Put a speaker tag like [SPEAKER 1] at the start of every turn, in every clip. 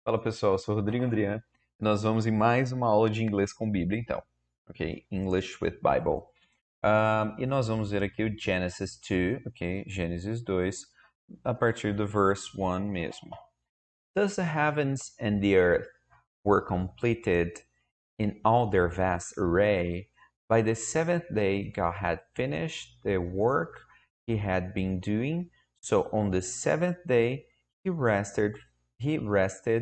[SPEAKER 1] Fala pessoal, eu sou o Rodrigo Adriano e nós vamos em mais uma aula de inglês com Bíblia, então, ok? English with Bible. E nós vamos ver aqui o Genesis 2, ok? Gênesis 2, a partir do verse 1 mesmo. Thus the heavens and the earth were completed in all their vast array. By the seventh day God had finished the work he had been doing. So on the seventh day he rested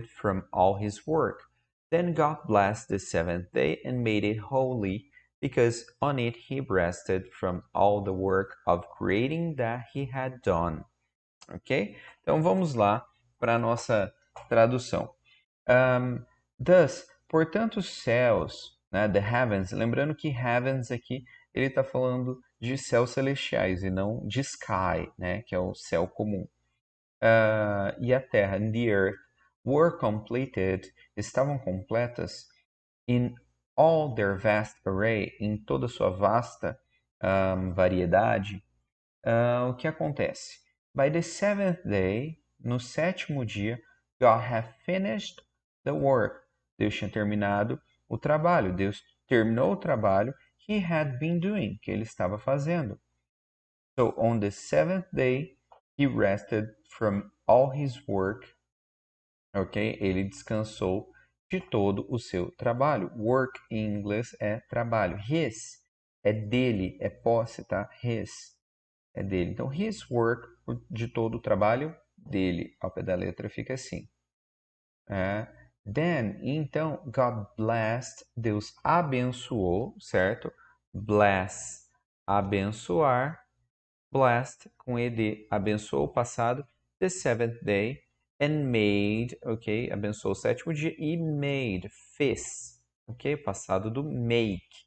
[SPEAKER 1] from all his work. Then God blessed the seventh day and made it holy, because on it he rested from all the work of creating that he had done. Ok? Então vamos lá para a nossa tradução. Thus, portanto, os céus, né, the heavens, lembrando que heavens aqui ele está falando de céus celestiais e não de sky, né, que é o céu comum. E a terra, and the earth, were completed, estavam completas, in all their vast array, em toda sua vasta variedade. O que acontece? By the seventh day, no sétimo dia, God had finished the work. Deus tinha terminado o trabalho. Deus terminou o trabalho he had been doing, que ele estava fazendo. So on the seventh day, he rested from all his work. Ok? Ele descansou de todo o seu trabalho. Work em inglês é trabalho. His é dele, é posse, tá? His é dele. Então, his work, de todo o trabalho dele. Ao pé da letra fica assim. Then, então, God blessed, Deus abençoou, certo? Bless, abençoar. Blessed, com ed, abençoou o passado. The seventh day. And made, ok? Abençoou o sétimo dia. E made, fez. Ok? Passado do make.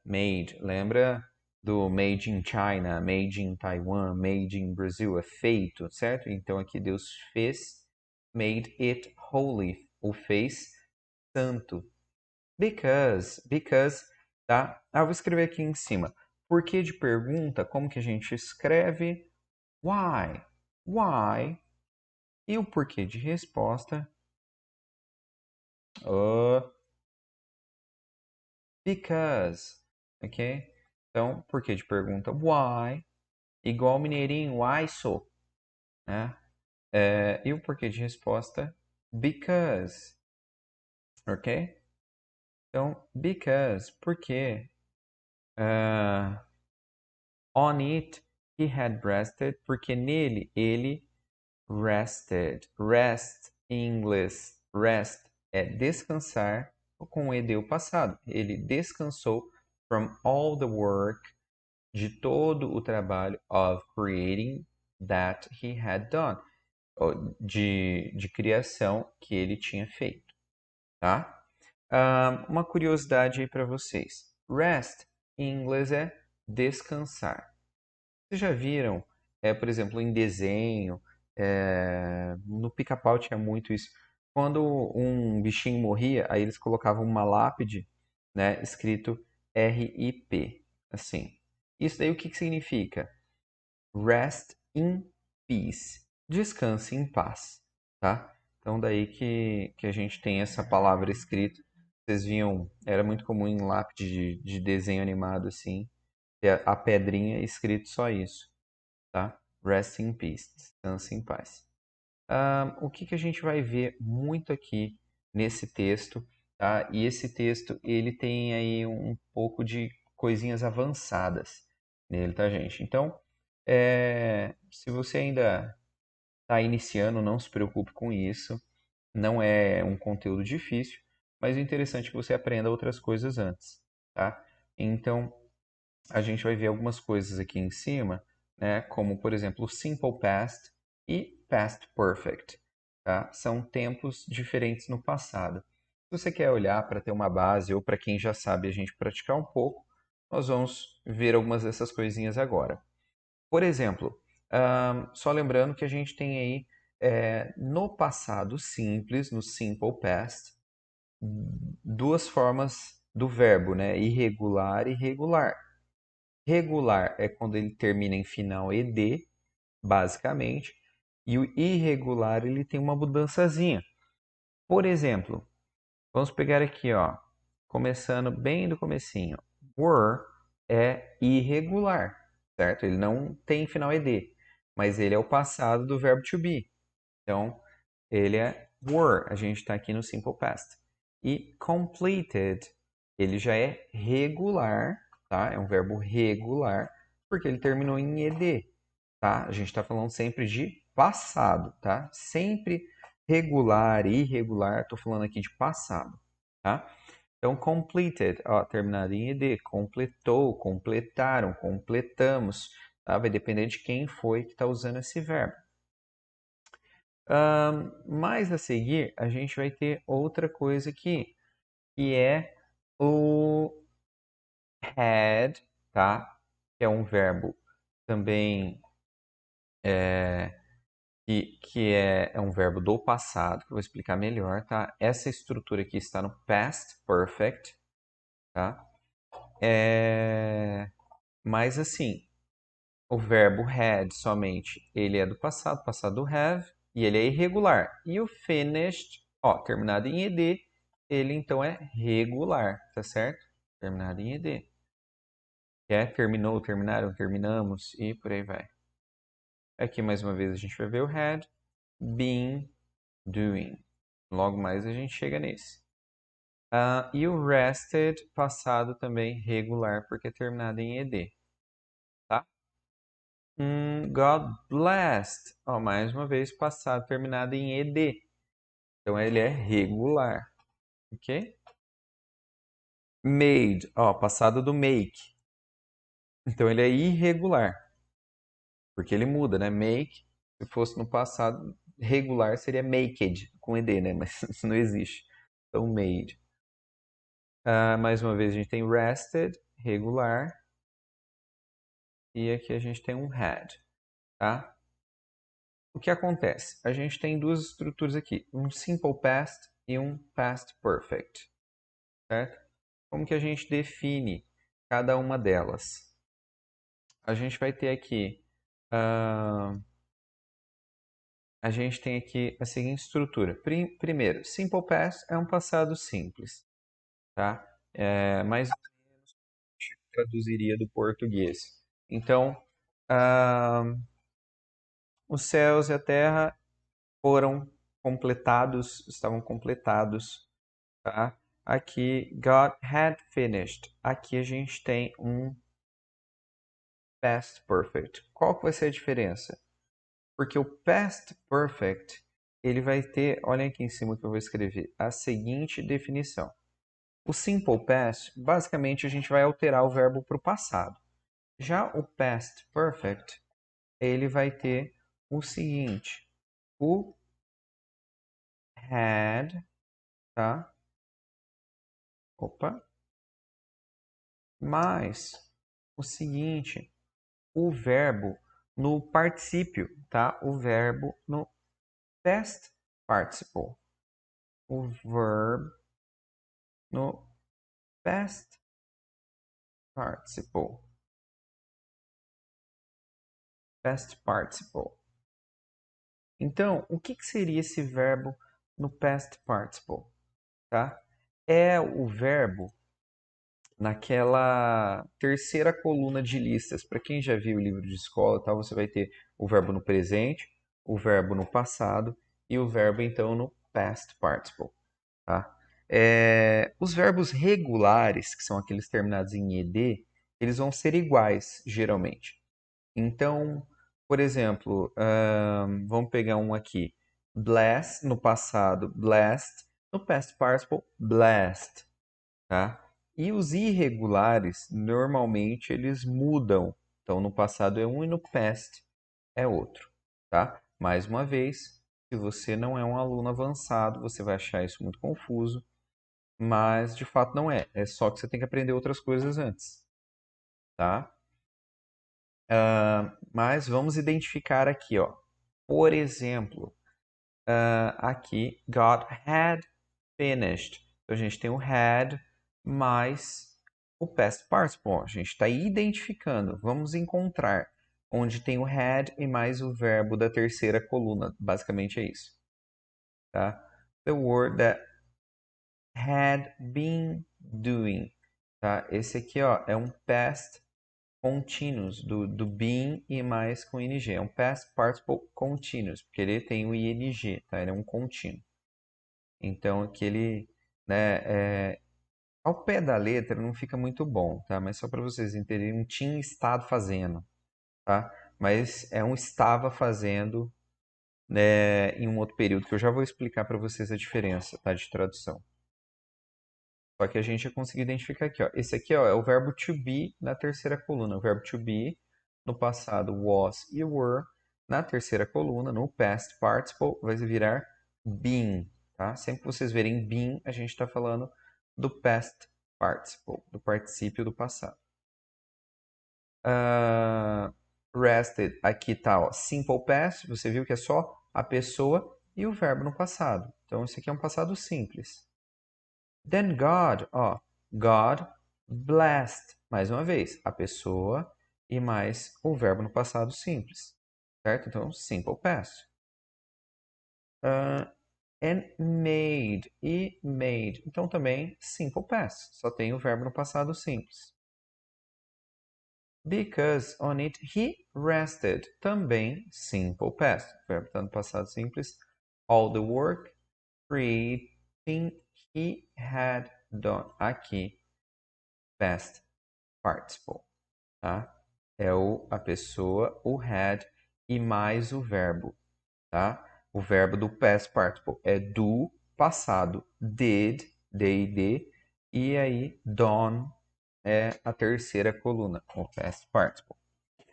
[SPEAKER 1] Made, lembra do Made in China, Made in Taiwan, Made in Brazil, é feito, certo? Então aqui Deus fez, made it holy, o fez santo. Because, tá? Vou escrever aqui em cima. Porquê de pergunta, como que a gente escreve? Why? Why? E o porquê de resposta? Uh, because, ok? Então, porquê de pergunta? Why? Igual mineirinho, why so? Né? E o porquê de resposta? Because, ok? Então, because, porque on it he had rested, porque nele ele rested. Rest em inglês, rest é descansar, com o ed o passado. Ele descansou from all the work, de todo o trabalho of creating that he had done. De criação que ele tinha feito, tá? Uma curiosidade aí para vocês. Rest em inglês é descansar. Vocês já viram, por exemplo, em desenho, no Pica-Pau tinha muito isso. Quando um bichinho morria, aí eles colocavam uma lápide, né, escrito RIP, assim. Isso daí o que significa? Rest in peace. Descanse em paz, tá? Então daí que a gente tem essa palavra escrita. Vocês viam, era muito comum em lápide de desenho animado assim, ter a pedrinha escrito só isso, tá? Rest in peace, descanse em paz. O que a gente vai ver muito aqui nesse texto, tá? E esse texto ele tem aí um pouco de coisinhas avançadas nele, tá, gente? Então, se você ainda está iniciando, não se preocupe com isso. Não é um conteúdo difícil, mas o interessante é que você aprenda outras coisas antes, tá? Então, a gente vai ver algumas coisas aqui em cima, né? Como, por exemplo, Simple Past e Past Perfect, tá? São tempos diferentes no passado. Se você quer olhar para ter uma base ou para quem já sabe a gente praticar um pouco, nós vamos ver algumas dessas coisinhas agora. Por exemplo, só lembrando que a gente tem aí no passado simples, no simple past, duas formas do verbo, né? Irregular e regular. Regular é quando ele termina em final ed, basicamente, e o irregular ele tem uma mudançazinha. Por exemplo, vamos pegar aqui, ó, começando bem do comecinho. Were é irregular, certo? Ele não tem final ed, mas ele é o passado do verbo to be. Então, ele é were. A gente está aqui no simple past. E completed, ele já é regular, tá? É um verbo regular, porque ele terminou em ed, tá? A gente está falando sempre de passado, tá? Sempre regular, irregular, estou falando aqui de passado, tá? Então, completed, ó, terminado em ed, completou, completaram, completamos, tá? Vai depender de quem foi que está usando esse verbo. Mais a seguir, a gente vai ter outra coisa aqui, que é o had, tá? Que é um verbo também que é um verbo do passado, que eu vou explicar melhor, tá? Essa estrutura aqui está no past perfect, tá? Mas assim, o verbo had somente, ele é do passado, passado do have, e ele é irregular. E o finished, ó, terminado em ed, ele então é regular, tá certo? Terminado em ed. Que é terminou, terminaram, terminamos e por aí vai. Aqui mais uma vez a gente vai ver o had, been, doing. Logo mais a gente chega nesse. E o rested, passado também regular, porque é terminado em ed. Tá? God blessed. Ó, mais uma vez, passado terminado em ed. Então ele é regular. Ok? Made. Ó, passado do make. Então ele é irregular. Porque ele muda, né? Make, se fosse no passado, regular seria maked, com ed, né? Mas isso não existe. Então, made. Mais uma vez a gente tem rested, regular. E aqui a gente tem um had. Tá? O que acontece? A gente tem duas estruturas aqui, um simple past e um past perfect, certo? Como que a gente define cada uma delas? A gente vai ter aqui, a gente tem aqui a seguinte estrutura. Primeiro, simple past é um passado simples, tá? Mais ou menos traduziria do português. Então, os céus e a terra foram completados, estavam completados, tá? Aqui, God had finished. Aqui a gente tem um past perfect. Qual que vai ser a diferença? Porque o past perfect, ele vai ter, olha aqui em cima que eu vou escrever, a seguinte definição. O simple past, basicamente a gente vai alterar o verbo para o passado. Já o past perfect, ele vai ter o seguinte, o had, tá? Opa. Mais o seguinte, o verbo no particípio, tá? O verbo no past participle. O verbo no past participle. Past participle. Então, o que seria esse verbo no past participle? Tá? É o verbo naquela terceira coluna de listas. Para quem já viu o livro de escola, tá, você vai ter o verbo no presente, o verbo no passado e o verbo então no past participle. Tá? Os verbos regulares, que são aqueles terminados em ed, eles vão ser iguais, geralmente. Então, por exemplo, vamos pegar um aqui. Bless, no passado, blessed. No past participle, blessed. Tá? E os irregulares, normalmente, eles mudam. Então, no passado é um e no past é outro. Tá? Mais uma vez, se você não é um aluno avançado, você vai achar isso muito confuso. Mas, de fato, não é. É só que você tem que aprender outras coisas antes. Tá? Mas vamos identificar aqui, ó. Por exemplo, aqui, God had finished. Então, a gente tem o had mais o past participle. A gente está identificando. Vamos encontrar onde tem o had e mais o verbo da terceira coluna. Basicamente é isso. Tá? the work that had been doing, tá? Esse aqui, ó, é um past continuous do been e mais com ing. É um past participle continuous, porque ele tem o ing, tá? Ele é um contínuo. Então, aquele, né, ao pé da letra não fica muito bom, tá? Mas só para vocês entenderem, não tinha estado fazendo, tá? Mas é um estava fazendo, né, em um outro período, que eu já vou explicar para vocês a diferença, tá? De tradução. Só que a gente já conseguiu identificar aqui, ó. Esse aqui, ó, é o verbo to be na terceira coluna. O verbo to be no passado was e were. Na terceira coluna, no past participle, vai virar been, tá? Sempre que vocês verem been, a gente está falando do past participle, do particípio do passado. Rested, aqui tá, ó, simple past, você viu que é só a pessoa e o verbo no passado. Então, isso aqui é um passado simples. Then God, ó, God blessed. Mais uma vez, a pessoa e mais o verbo no passado simples. Certo? Então, simple past. And made. E made. Então, também simple past. Só tem o verbo no passado simples. Because on it he rested. Também simple past. O verbo está no passado simples. All the work creating he had done. Aqui, past participle, tá? É a pessoa, o had e mais o verbo, tá? O verbo do past participle é do passado, did, did, e aí done é a terceira coluna, o past participle.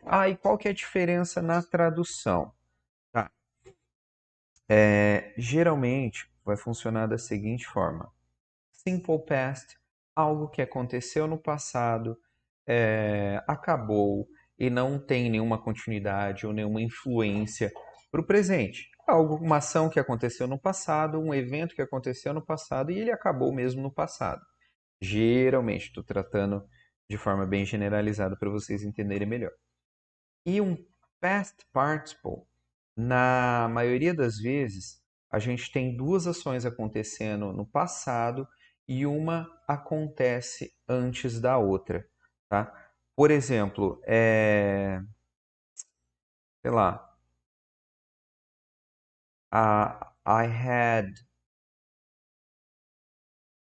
[SPEAKER 1] Ah, e qual que é a diferença na tradução? Tá. Geralmente vai funcionar da seguinte forma. Simple past, algo que aconteceu no passado, acabou e não tem nenhuma continuidade ou nenhuma influência para o presente. Algo, uma ação que aconteceu no passado, um evento que aconteceu no passado e ele acabou mesmo no passado. Geralmente, estou tratando de forma bem generalizada para vocês entenderem melhor. E um past participle, na maioria das vezes, a gente tem duas ações acontecendo no passado e uma acontece antes da outra, tá? Por exemplo, sei lá, I had,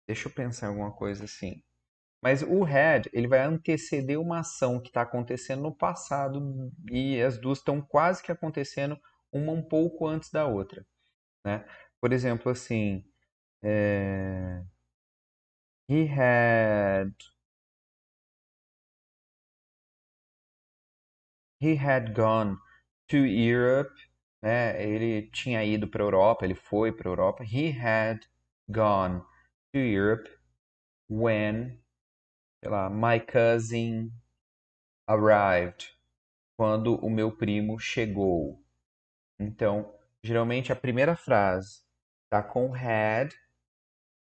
[SPEAKER 1] deixa eu pensar em alguma coisa assim. Mas o had, ele vai anteceder uma ação que está acontecendo no passado e as duas estão quase que acontecendo uma um pouco antes da outra, né? Por exemplo, assim, he had he had gone to Europe, né? Ele tinha ido para a Europa, ele foi para a Europa. He had gone to Europe when, sei lá, my cousin arrived, quando o meu primo chegou. Então, geralmente a primeira frase tá com had,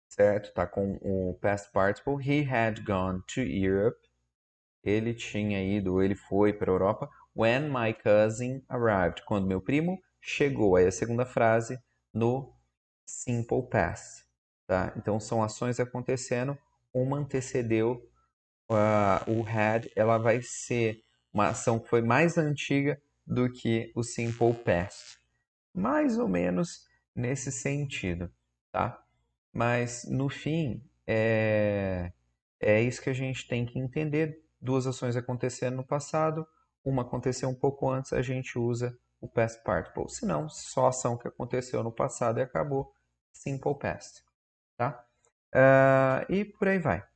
[SPEAKER 1] certo? Tá com o past participle. He had gone to Europe. Ele tinha ido, ele foi para a Europa. When my cousin arrived. Quando meu primo chegou. Aí a segunda frase no simple past. Tá? Então são ações acontecendo. Uma antecedeu o had. Ela vai ser uma ação que foi mais antiga do que o simple past. Mais ou menos nesse sentido, tá? Mas no fim, é isso que a gente tem que entender. Duas ações acontecendo no passado, uma aconteceu um pouco antes, a gente usa o past participle. Se não, só ação que aconteceu no passado e acabou, simple past, tá? E por aí vai,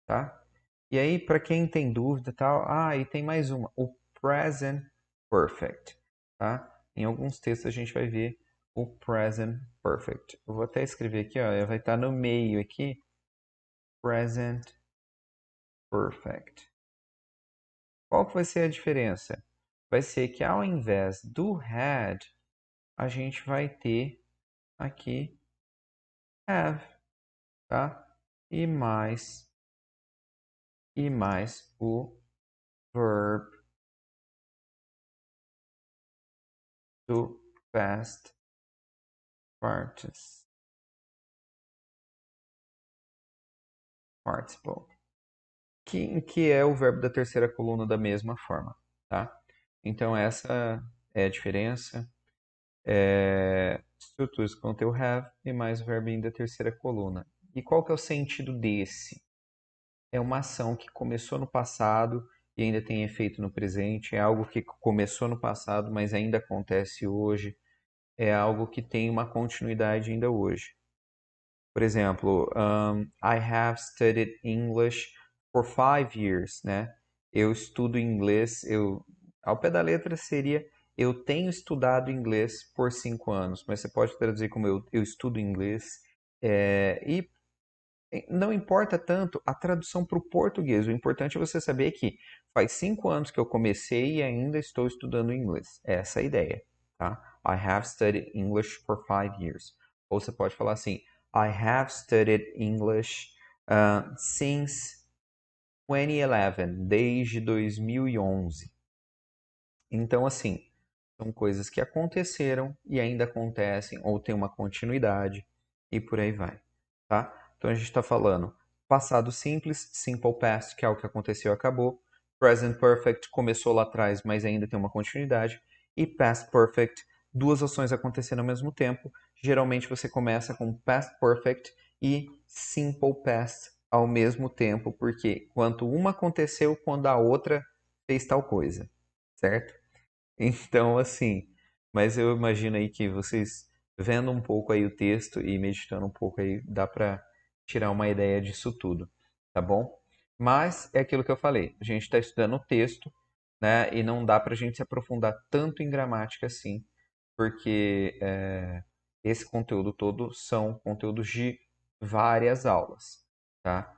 [SPEAKER 1] tá? E aí, para quem tem dúvida e tal, e tem mais uma, o present perfect, tá? Em alguns textos a gente vai ver o present perfect. Eu vou até escrever aqui, ó, vai estar no meio aqui, present perfect. Qual que vai ser a diferença? Vai ser que ao invés do had, a gente vai ter aqui have, tá? E mais o verb do past participle. participle, que é o verbo da terceira coluna da mesma forma, tá? Então, essa é a diferença. Structures com teu have e mais o verbinho da terceira coluna. E qual que é o sentido desse? É uma ação que começou no passado e ainda tem efeito no presente. É algo que começou no passado, mas ainda acontece hoje. É algo que tem uma continuidade ainda hoje. Por exemplo, I have studied English for 5 years, né? Eu estudo inglês, ao pé da letra seria eu tenho estudado inglês por 5 anos, mas você pode traduzir como eu estudo inglês. E não importa tanto a tradução para o português, o importante é você saber que faz 5 anos que eu comecei e ainda estou estudando inglês. Essa é a ideia, tá? I have studied English for 5 years. Ou você pode falar assim, I have studied English since 2011, desde 2011. Então, assim, são coisas que aconteceram e ainda acontecem, ou tem uma continuidade, e por aí vai, tá? Então, a gente está falando passado simples, simple past, que é o que aconteceu e acabou. Present perfect começou lá atrás, mas ainda tem uma continuidade. E past perfect, duas ações acontecendo ao mesmo tempo. Geralmente você começa com past perfect e simple past ao mesmo tempo, porque quando uma aconteceu, quando a outra fez tal coisa, certo? Então, assim, mas eu imagino aí que vocês vendo um pouco aí o texto e meditando um pouco aí, dá para tirar uma ideia disso tudo, tá bom? Mas é aquilo que eu falei, a gente está estudando o texto, né? E não dá para a gente se aprofundar tanto em gramática assim, porque esse conteúdo todo são conteúdos de várias aulas, tá?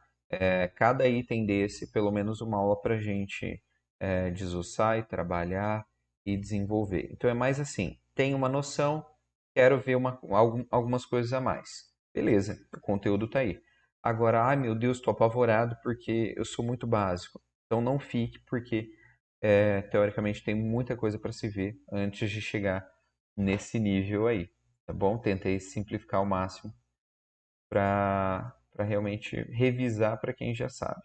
[SPEAKER 1] Cada item desse, pelo menos uma aula para a gente desossar e trabalhar e desenvolver. Então é mais assim, tenho uma noção, quero ver algumas coisas a mais. Beleza, o conteúdo está aí. Agora, ai meu Deus, estou apavorado porque eu sou muito básico. Então não fique, porque teoricamente tem muita coisa para se ver antes de chegar nesse nível aí, tá bom? Tentei simplificar ao máximo para realmente revisar para quem já sabe,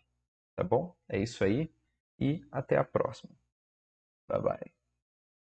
[SPEAKER 1] tá bom? É isso aí e até a próxima. Bye bye.